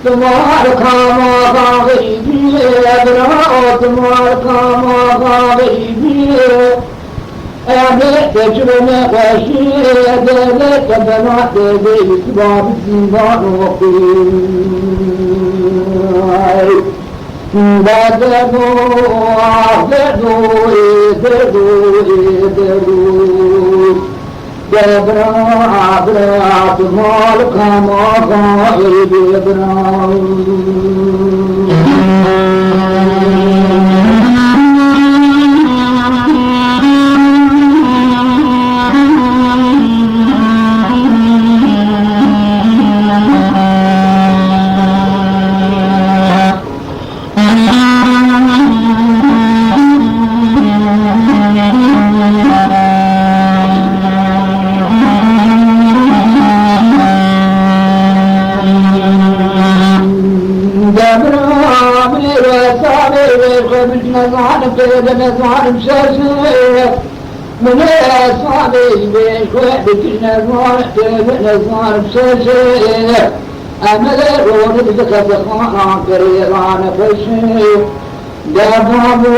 तुम्हार खामा गई भी तुम्हार खामा गई भी تجربة غشية ذلك بنات ذي سباب الزنبان وقيل دبرات مالك ما غائب نزعل بشاشة من أصحابي بشوي بكنا نزعل بشاشة أمل رون بذكر خانا كريران فشي دابابو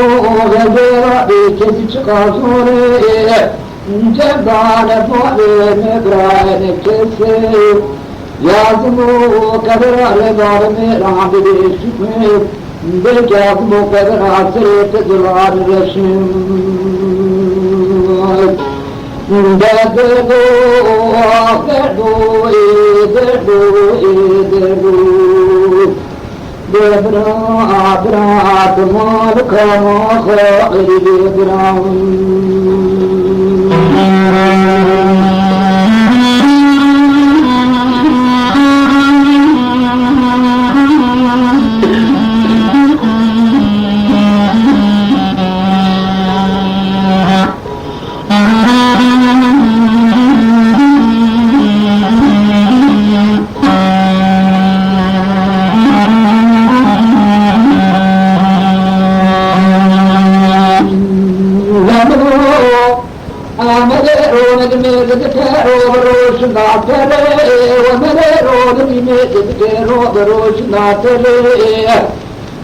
غدير بكسي شقاصوري جبال فوقي مبراين كسي يازمو كبر لبار ميران بشكي بالجاب مقدر عصرت درار رشم دردو دردو دردو دردو دبرات مالك ما خير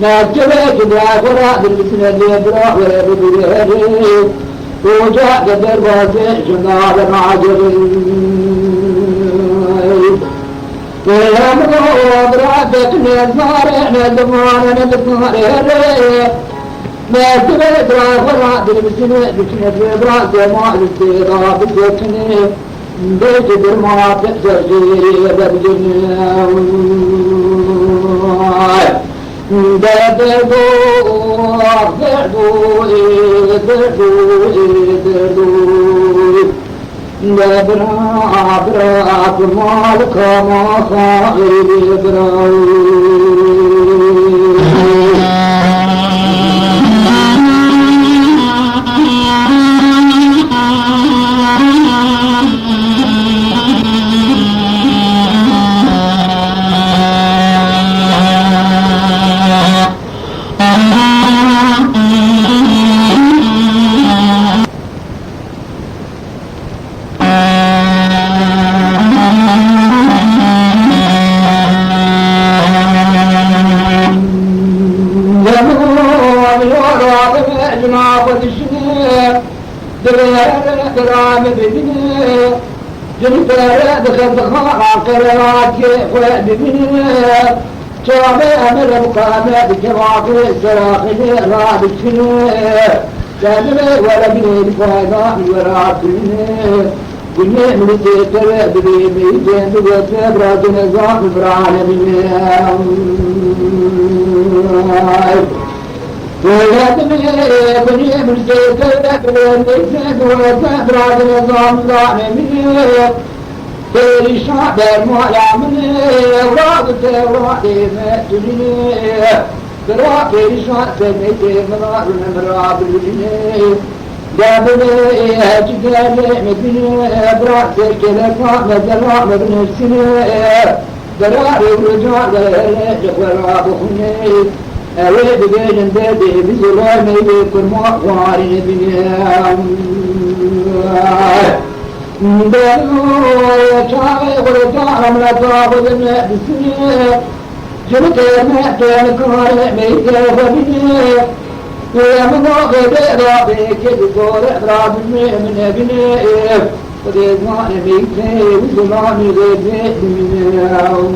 ناجبك دافرا بالسن اليبرا ويبدو وجاء قدر واسع جناب معجب ويامر وابراتك نزار نزمان نزار ناجبك دافرا بالسن اليبرا سماع السيرا بالسن بيت درما تسجيري بدجنا دردو دردو دردو دبرات مالك ما خائر شرابي أمر مقامة بجواقي السراخي رابط فيه جانبي ولا بني فايضا وراب فيه بني من التيتر بني جان بوتر براد نظام برعالمين بني من التيتر بني جان بوتر براد نظام برعالمين تیری شادر مولا منی وراد تیرادی مدنی درا تیری شادر میتی مراد مراد بدنی جابنی هجدلی مدنی براد تیرکلکا مدرا مبنسنی درا رجال جوارا بخنی أريد بين بيدي بزلامي يكون مأواري بنيام دلو يشاغي ولدارم لطاقد بسنية جبت مهتين كاري ميتي وبنية يا منوغي بيرابي كدكور إبراد من بنية وديد ماني ميتي بزلامي غيبت بنيام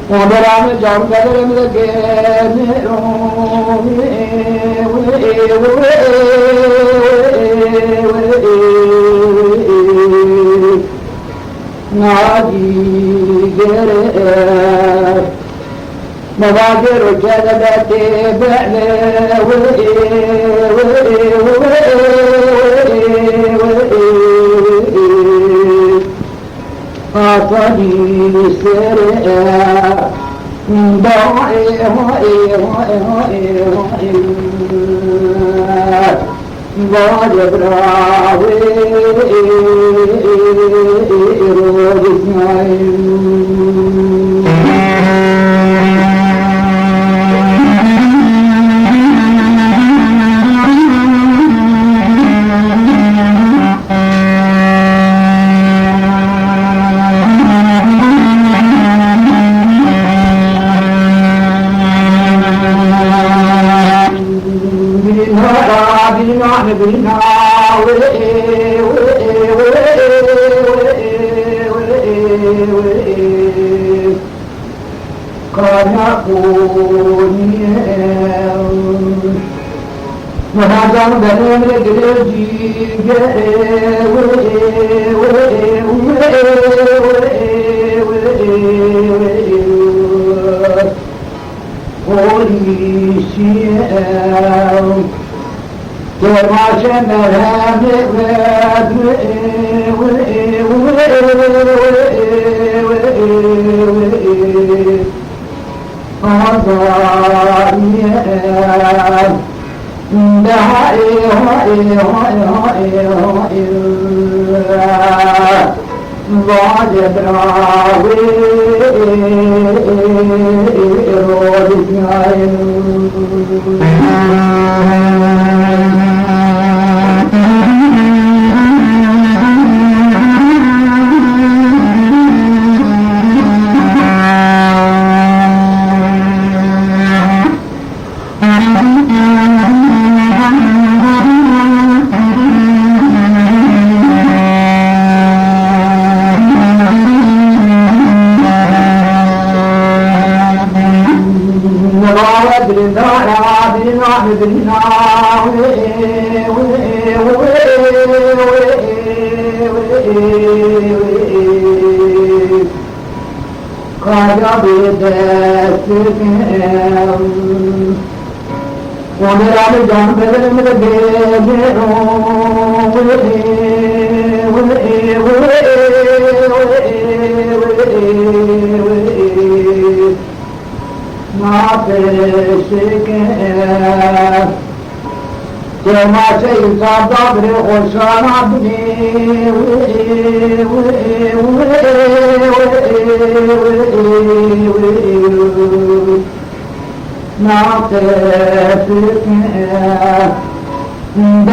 وبرامج جام بدر مدقين نادي جريء مبادر كذبتي بعلي قاطني سريع ضاعي ضاعي براوي رود اسماعيل وهذا بنام رجلي ما شيء صابر خشان عبدي ما تفكر Thank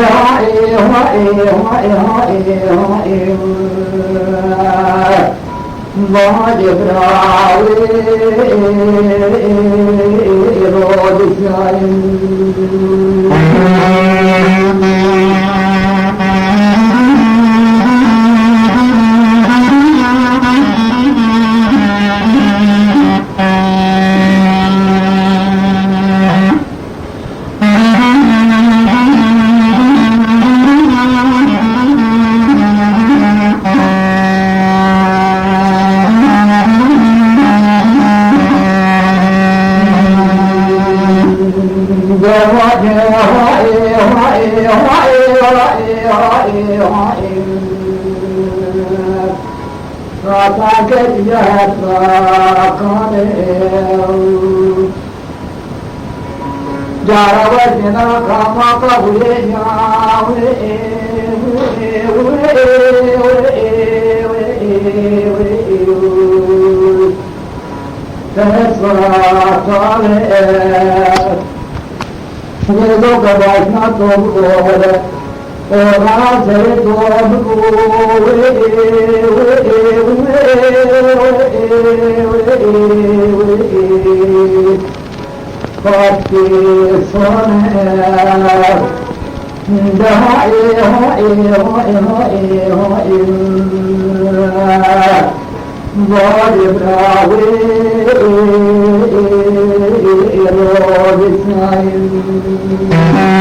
you.